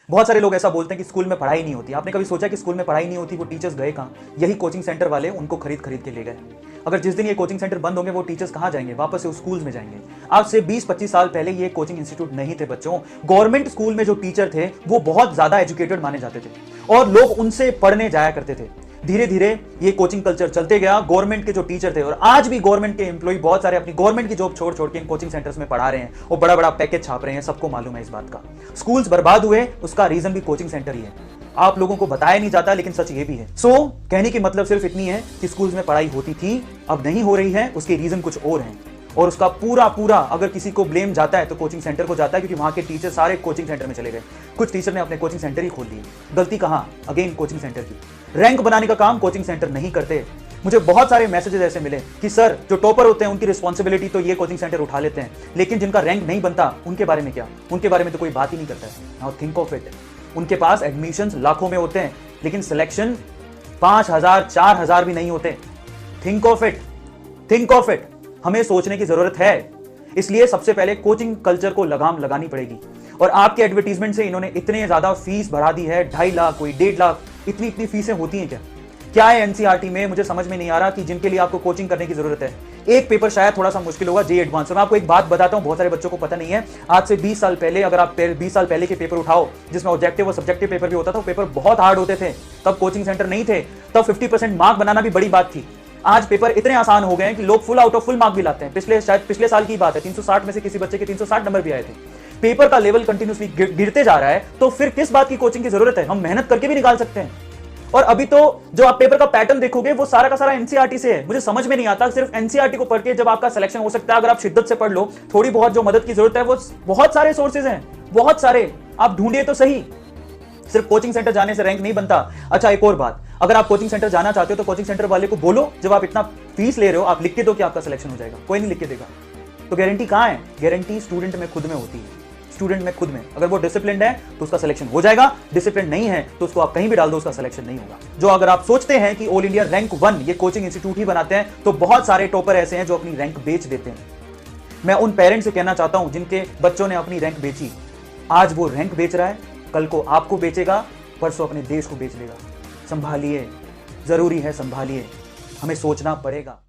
बहुत सारे लोग ऐसा बोलते हैं कि स्कूल में पढ़ाई नहीं होती। आपने कभी सोचा कि स्कूल में पढ़ाई नहीं होती, वो टीचर्स गए कहाँ? यही कोचिंग सेंटर वाले उनको खरीद खरीद के ले गए। अगर जिस दिन ये कोचिंग सेंटर बंद होंगे, वो टीचर्स कहाँ जाएंगे? वापस से स्कूल्स में जाएंगे। आज से 20-25 साल पहले ये कोचिंग इंस्टीट्यूट नहीं थे बच्चों। गवर्नमेंट स्कूल में जो टीचर थे वो बहुत ज्यादा एजुकेटेड माने जाते थे और लोग उनसे पढ़ने जाया करते थे। धीरे धीरे ये कोचिंग कल्चर चलते गया। गवर्नमेंट के जो टीचर थे, और आज भी गवर्नमेंट के एम्प्लॉय बहुत सारे अपनी गवर्नमेंट की जॉब छोड़ छोड़ के इन कोचिंग सेंटर्स में पढ़ा रहे हैं और बड़ा बड़ा पैकेज छाप रहे हैं। सबको मालूम है इस बात का। स्कूल्स बर्बाद हुए, उसका रीजन भी कोचिंग सेंटर ही है। आप लोगों को बताया नहीं जाता, लेकिन सच ये भी है। कहने की मतलब सिर्फ इतनी है कि स्कूल्स में पढ़ाई होती थी, अब नहीं हो रही है। उसके रीजन कुछ और हैं और उसका पूरा पूरा अगर किसी को ब्लेम जाता है तो कोचिंग सेंटर को जाता है, क्योंकि वहां के टीचर सारे कोचिंग सेंटर में चले गए। कुछ टीचर ने अपने कोचिंग सेंटर ही खोल दिए। गलती कहां? अगेन कोचिंग सेंटर की। रैंक बनाने का काम कोचिंग सेंटर नहीं करते। मुझे बहुत सारे मैसेजेस ऐसे मिले कि सर, जो टॉपर होते हैं उनकी रिस्पॉन्सिबिलिटी तो ये कोचिंग सेंटर उठा लेते हैं, लेकिन जिनका रैंक नहीं बनता उनके बारे में क्या? उनके बारे में तो कोई बात ही नहीं करता है। Now think of it. उनके पास एडमिशंस लाखों में होते हैं, लेकिन सिलेक्शन 5,000 4,000 भी नहीं होते। Think of it, think of it. हमें सोचने की जरूरत है। इसलिए सबसे पहले कोचिंग कल्चर को लगाम लगानी पड़ेगी। और आपके एडवर्टीजमेंट से इन्होंने इतने ज्यादा फीस बढ़ा दी है, 2.5 लाख, कोई 1.5 लाख। इतनी इतनी फीसें होती हैं क्या? क्या है एनसीईआरटी में? मुझे समझ में नहीं आ रहा कि जिनके लिए आपको कोचिंग करने की जरूरत है। एक पेपर शायद थोड़ा सा मुश्किल होगा, जे एडवांस। मैं आपको एक बात बताता हूं, बहुत सारे बच्चों को पता नहीं है। आज से 20 साल पहले, अगर आप 20 साल पहले के पेपर उठाओ जिसमें ऑब्जेक्टिव और सब्जेक्टिव पेपर भी होता था, वो पेपर बहुत हार्ड होते थे। तब कोचिंग सेंटर नहीं थे, तब 50% मार्क बनाना भी बड़ी बात थी। आज पेपर इतने आसान हो गए हैं कि लोग full out of full mark भी लाते हैं। पिछले साल की बात है, 360 में से किसी बच्चे के 360 नंबर भी आए थे। पेपर का लेवल कंटिन्यूसली गिरते जा रहा है, तो फिर किस बात की कोचिंग की जरूरत है? हम मेहनत करके भी निकाल सकते हैं। और अभी तो जो आप पेपर का पैटर्न देखोगे वो सारा का सारा एनसीईआरटी से है। मुझे समझ में नहीं आता, सिर्फ एनसीईआरटी को पढ़ के जब आपका सिलेक्शन हो सकता है, अगर आप शिद्दत से पढ़ लो, थोड़ी बहुत जो मदद की जरूरत है, वो बहुत सारे सोर्सेज हैं, बहुत सारे। आप ढूंढिए तो सही। सिर्फ कोचिंग सेंटर जाने से रैंक नहीं बनता। अच्छा, एक और बात, अगर आप कोचिंग सेंटर जाना चाहते हो तो कोचिंग सेंटर वाले को बोलो, जब आप इतना फीस ले रहे हो, आप लिख के दो कि आपका सिलेक्शन हो जाएगा। कोई नहीं लिख के देगा। तो गारंटी कहां है? गारंटी स्टूडेंट में खुद में होती है। स्टूडेंट में खुद में, अगर वो डिसिप्लिन्ड है तो उसका सिलेक्शन हो जाएगा। डिसिप्लिन नहीं है तो उसको आप कहीं भी डाल दो, उसका सिलेक्शन नहीं होगा। जो अगर आप सोचते हैं कि ऑल इंडिया रैंक 1 ये कोचिंग इंस्टीट्यूट ही बनाते हैं, तो बहुत सारे टॉपर ऐसे हैं जो अपनी रैंक बेच देते हैं। मैं उन पेरेंट्स से कहना चाहता हूं जिनके बच्चों ने अपनी रैंक बेची। आज वो रैंक बेच रहा है, कल को आपको बेचेगा, परसों अपने देश को बेच देगा। संभालिए, जरूरी है, संभालिए। हमें सोचना पड़ेगा।